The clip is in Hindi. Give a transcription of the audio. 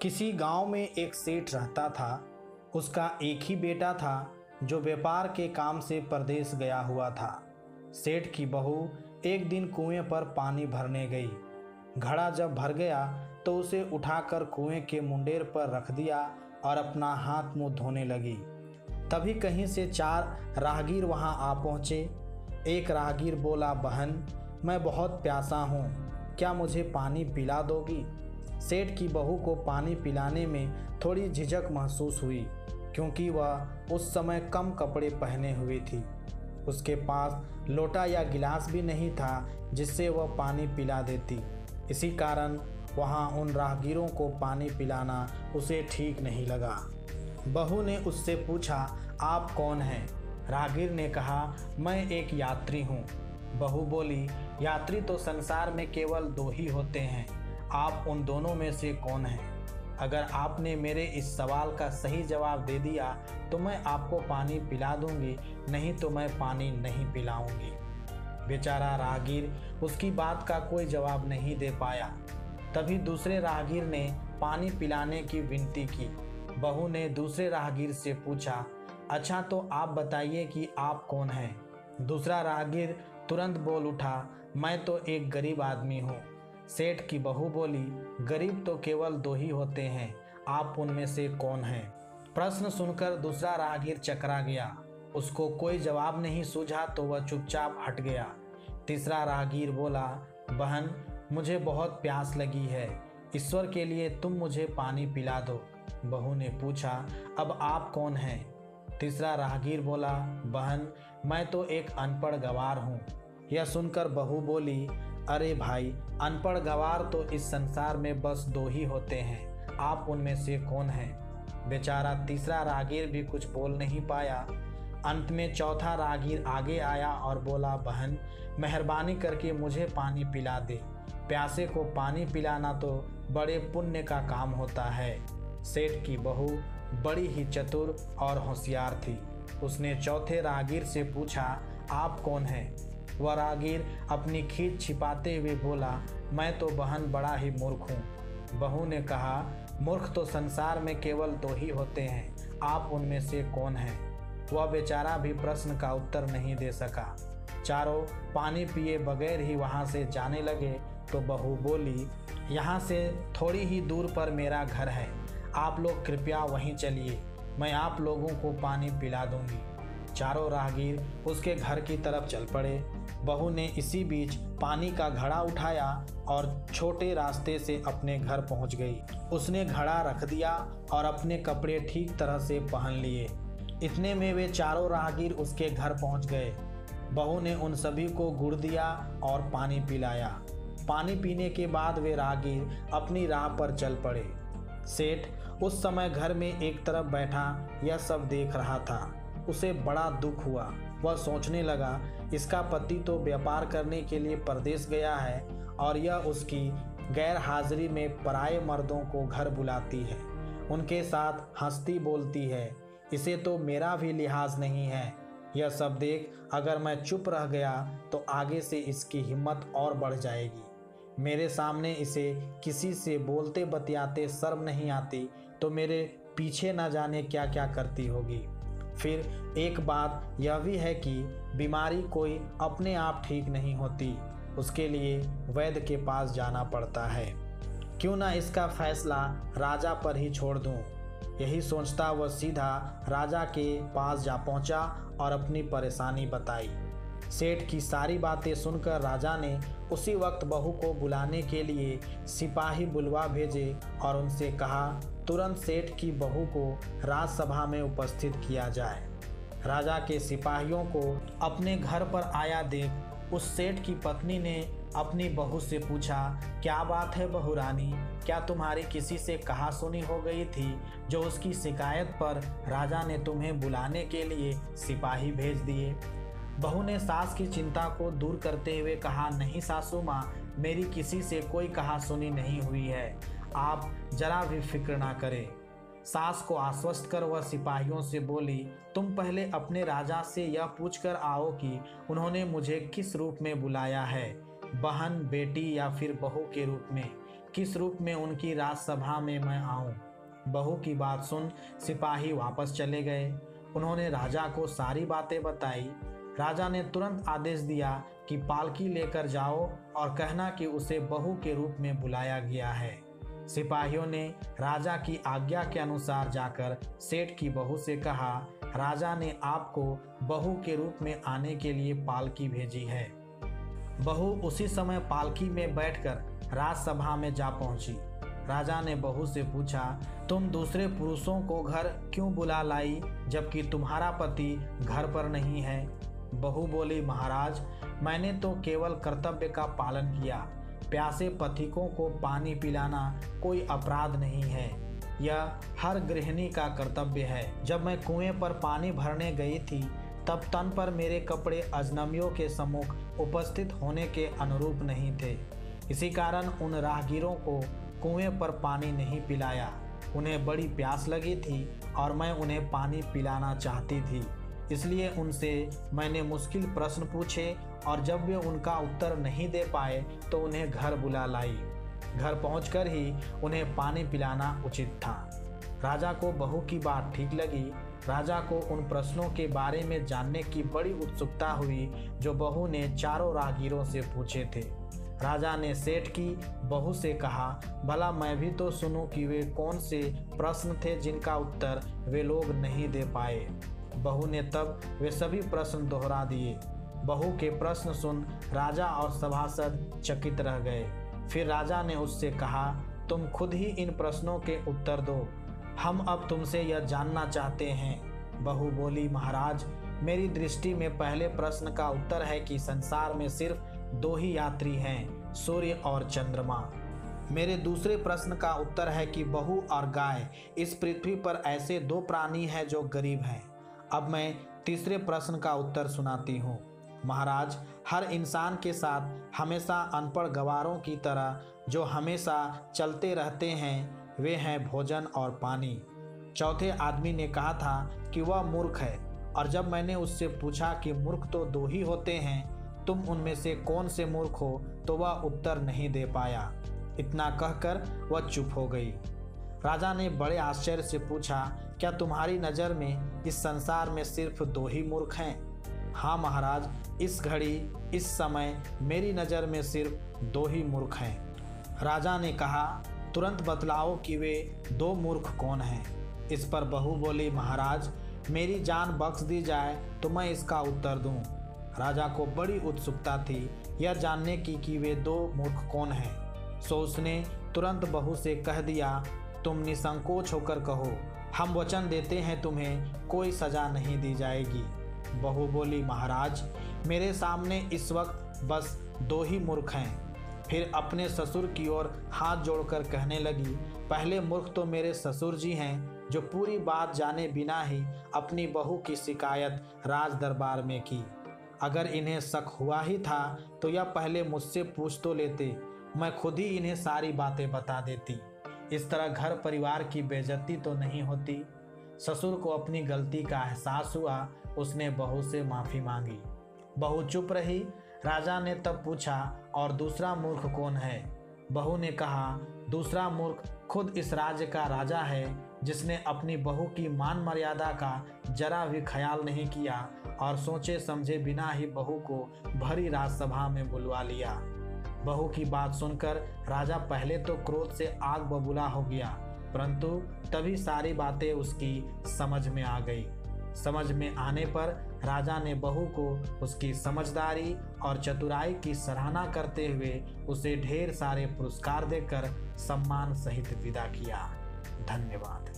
किसी गांव में एक सेठ रहता था। उसका एक ही बेटा था जो व्यापार के काम से परदेश गया हुआ था। सेठ की बहू एक दिन कुएं पर पानी भरने गई। घड़ा जब भर गया तो उसे उठाकर कुएं के मुंडेर पर रख दिया और अपना हाथ मुंह धोने लगी। तभी कहीं से 4 राहगीर वहां आ पहुंचे। एक राहगीर बोला, बहन, मैं बहुत प्यासा हूँ, क्या मुझे पानी पिला दोगी? सेठ की बहू को पानी पिलाने में थोड़ी झिझक महसूस हुई, क्योंकि वह उस समय कम कपड़े पहने हुई थी। उसके पास लोटा या गिलास भी नहीं था जिससे वह पानी पिला देती। इसी कारण वहाँ उन राहगीरों को पानी पिलाना उसे ठीक नहीं लगा। बहू ने उससे पूछा, आप कौन हैं? राहगीर ने कहा, मैं एक यात्री हूँ। बहू बोली, यात्री तो संसार में केवल 2 ही होते हैं, आप उन दोनों में से कौन हैं? अगर आपने मेरे इस सवाल का सही जवाब दे दिया तो मैं आपको पानी पिला दूंगी, नहीं तो मैं पानी नहीं पिलाऊंगी। बेचारा राहगीर उसकी बात का कोई जवाब नहीं दे पाया। तभी दूसरे राहगीर ने पानी पिलाने की विनती की। बहू ने दूसरे राहगीर से पूछा, अच्छा तो आप बताइए कि आप कौन हैं? दूसरा राहगीर तुरंत बोल उठा, मैं तो एक गरीब आदमी हूँ। सेठ की बहू बोली, गरीब तो केवल 2 ही होते हैं, आप उनमें से कौन हैं? प्रश्न सुनकर दूसरा राहगीर चकरा गया। उसको कोई जवाब नहीं सूझा तो वह चुपचाप हट गया। तीसरा राहगीर बोला, बहन, मुझे बहुत प्यास लगी है, ईश्वर के लिए तुम मुझे पानी पिला दो। बहू ने पूछा, अब आप कौन हैं? तीसरा राहगीर बोला, बहन, मैं तो एक अनपढ़ गवार हूँ। यह सुनकर बहू बोली, अरे भाई, अनपढ़ गवार तो इस संसार में बस 2 ही होते हैं, आप उनमें से कौन हैं? बेचारा तीसरा राहगीर भी कुछ बोल नहीं पाया। अंत में चौथा राहगीर आगे आया और बोला, बहन, मेहरबानी करके मुझे पानी पिला दे। प्यासे को पानी पिलाना तो बड़े पुण्य का काम होता है। सेठ की बहू बड़ी ही चतुर और होशियार थी। उसने चौथे राहगीर से पूछा, आप कौन हैं? वह राहगीर अपनी खींच छिपाते हुए बोला, मैं तो बहन बड़ा ही मूर्ख हूँ। बहू ने कहा, मूर्ख तो संसार में केवल 2 ही होते हैं, आप उनमें से कौन हैं? वह बेचारा भी प्रश्न का उत्तर नहीं दे सका। चारों पानी पिए बगैर ही वहाँ से जाने लगे तो बहू बोली, यहाँ से थोड़ी ही दूर पर मेरा घर है, आप लोग कृपया वहीं चलिए, मैं आप लोगों को पानी पिला दूंगी। चारों राहगीर उसके घर की तरफ चल पड़े। बहू ने इसी बीच पानी का घड़ा उठाया और छोटे रास्ते से अपने घर पहुंच गई। उसने घड़ा रख दिया और अपने कपड़े ठीक तरह से पहन लिए। इतने में वे चारों राहगीर उसके घर पहुंच गए। बहू ने उन सभी को गुड़ दिया और पानी पिलाया। पानी पीने के बाद वे राहगीर अपनी राह पर चल पड़े। सेठ उस समय घर में एक तरफ बैठा यह सब देख रहा था। उसे बड़ा दुख हुआ। वह सोचने लगा, इसका पति तो व्यापार करने के लिए परदेश गया है और यह उसकी गैर हाजिरी में पराये मर्दों को घर बुलाती है, उनके साथ हंसती बोलती है। इसे तो मेरा भी लिहाज नहीं है। यह सब देख अगर मैं चुप रह गया तो आगे से इसकी हिम्मत और बढ़ जाएगी। मेरे सामने इसे किसी से बोलते बतियाते शर्म नहीं आती तो मेरे पीछे न जाने क्या क्या करती होगी। फिर एक बात यह भी है कि बीमारी कोई अपने आप ठीक नहीं होती, उसके लिए वैद्य के पास जाना पड़ता है। क्यों ना इसका फैसला राजा पर ही छोड़ दूं। यही सोचता वह सीधा राजा के पास जा पहुंचा और अपनी परेशानी बताई। सेठ की सारी बातें सुनकर राजा ने उसी वक्त बहू को बुलाने के लिए सिपाही बुलवा भेजे और उनसे कहा, तुरंत सेठ की बहू को राजसभा में उपस्थित किया जाए। राजा के सिपाहियों को अपने घर पर आया देख उस सेठ की पत्नी ने अपनी बहू से पूछा, क्या बात है बहू रानी, क्या तुम्हारी किसी से कहा सुनी हो गई थी जो उसकी शिकायत पर राजा ने तुम्हें बुलाने के लिए सिपाही भेज दिए? बहू ने सास की चिंता को दूर करते हुए कहा, नहीं सासू माँ, मेरी किसी से कोई कहा सुनी नहीं हुई है, आप जरा भी फिक्र ना करें। सास को आश्वस्त कर वह सिपाहियों से बोली, तुम पहले अपने राजा से यह पूछकर आओ कि उन्होंने मुझे किस रूप में बुलाया है, बहन, बेटी या फिर बहू के रूप में। किस रूप में उनकी राजसभा में मैं आऊं। बहू की बात सुन सिपाही वापस चले गए। उन्होंने राजा को सारी बातें बताई। राजा ने तुरंत आदेश दिया कि पालकी लेकर जाओ और कहना कि उसे बहू के रूप में बुलाया गया है। सिपाहियों ने राजा की आज्ञा के अनुसार जाकर सेठ की बहू से कहा, राजा ने आपको बहू के रूप में आने के लिए पालकी भेजी है। बहू उसी समय पालकी में बैठकर राजसभा में जा पहुंची। राजा ने बहू से पूछा, तुम दूसरे पुरुषों को घर क्यों बुला लाई जबकि तुम्हारा पति घर पर नहीं है। बहू बोली, महाराज, मैंने तो केवल कर्तव्य का पालन किया। प्यासे पथिकों को पानी पिलाना कोई अपराध नहीं है, यह हर गृहिणी का कर्तव्य है। जब मैं कुएं पर पानी भरने गई थी तब तन पर मेरे कपड़े अजनबियों के सम्मुख उपस्थित होने के अनुरूप नहीं थे। इसी कारण उन राहगीरों को कुएं पर पानी नहीं पिलाया। उन्हें बड़ी प्यास लगी थी और मैं उन्हें पानी पिलाना चाहती थी, इसलिए उनसे मैंने मुश्किल प्रश्न पूछे और जब वे उनका उत्तर नहीं दे पाए तो उन्हें घर बुला लाई। घर पहुंचकर ही उन्हें पानी पिलाना उचित था। राजा को बहू की बात ठीक लगी। राजा को उन प्रश्नों के बारे में जानने की बड़ी उत्सुकता हुई जो बहू ने चारों राहगीरों से पूछे थे। राजा ने सेठ की बहू से कहा, भला मैं भी तो सुनूं कि वे कौन से प्रश्न थे जिनका उत्तर वे लोग नहीं दे पाए। बहू ने तब वे सभी प्रश्न दोहरा दिए। बहू के प्रश्न सुन राजा और सभासद चकित रह गए। फिर राजा ने उससे कहा, तुम खुद ही इन प्रश्नों के उत्तर दो, हम अब तुमसे यह जानना चाहते हैं। बहू बोली, महाराज, मेरी दृष्टि में पहले प्रश्न का उत्तर है कि संसार में सिर्फ दो ही यात्री हैं, सूर्य और चंद्रमा। मेरे दूसरे प्रश्न का उत्तर है कि बहू और गाय, इस पृथ्वी पर ऐसे दो प्राणी हैं जो गरीब हैं। अब मैं तीसरे प्रश्न का उत्तर सुनाती हूँ। महाराज, हर इंसान के साथ हमेशा अनपढ़ गवारों की तरह जो हमेशा चलते रहते हैं वे हैं भोजन और पानी। चौथे आदमी ने कहा था कि वह मूर्ख है और जब मैंने उससे पूछा कि मूर्ख तो दो ही होते हैं, तुम उनमें से कौन से मूर्ख हो, तो वह उत्तर नहीं दे पाया। इतना कहकर वह चुप हो गई। राजा ने बड़े आश्चर्य से पूछा, क्या तुम्हारी नज़र में इस संसार में सिर्फ दो ही मूर्ख हैं? हाँ महाराज, इस घड़ी इस समय मेरी नज़र में सिर्फ दो ही मूर्ख हैं। राजा ने कहा, तुरंत बतलाओ कि वे दो मूर्ख कौन हैं। इस पर बहू बोली, महाराज, मेरी जान बख्श दी जाए तो मैं इसका उत्तर दूं। राजा को बड़ी उत्सुकता थी यह जानने की कि वे दो मूर्ख कौन हैं। सो उसने तुरंत बहू से कह दिया, तुम निसंकोच होकर कहो, हम वचन देते हैं तुम्हें कोई सजा नहीं दी जाएगी। बहू बोली, महाराज, मेरे सामने इस वक्त बस दो ही मूर्ख हैं। फिर अपने ससुर की ओर हाथ जोड़कर कहने लगी, पहले मूर्ख तो मेरे ससुर जी हैं जो पूरी बात जाने बिना ही अपनी बहू की शिकायत राज दरबार में की। अगर इन्हें शक हुआ ही था तो यह पहले मुझसे पूछ तो लेते, मैं खुद ही इन्हें सारी बातें बता देती। इस तरह घर परिवार की बेइज्जती तो नहीं होती। ससुर को अपनी गलती का एहसास हुआ, उसने बहू से माफ़ी मांगी। बहू चुप रही। राजा ने तब पूछा, और दूसरा मूर्ख कौन है? बहू ने कहा, दूसरा मूर्ख खुद इस राज्य का राजा है जिसने अपनी बहू की मान मर्यादा का जरा भी ख्याल नहीं किया और सोचे समझे बिना ही बहू को भरी राजसभा में बुलवा लिया। बहू की बात सुनकर राजा पहले तो क्रोध से आग बबूला हो गया, परंतु तभी सारी बातें उसकी समझ में आ गई। समझ में आने पर राजा ने बहू को उसकी समझदारी और चतुराई की सराहना करते हुए उसे ढेर सारे पुरस्कार देकर सम्मान सहित विदा किया। धन्यवाद।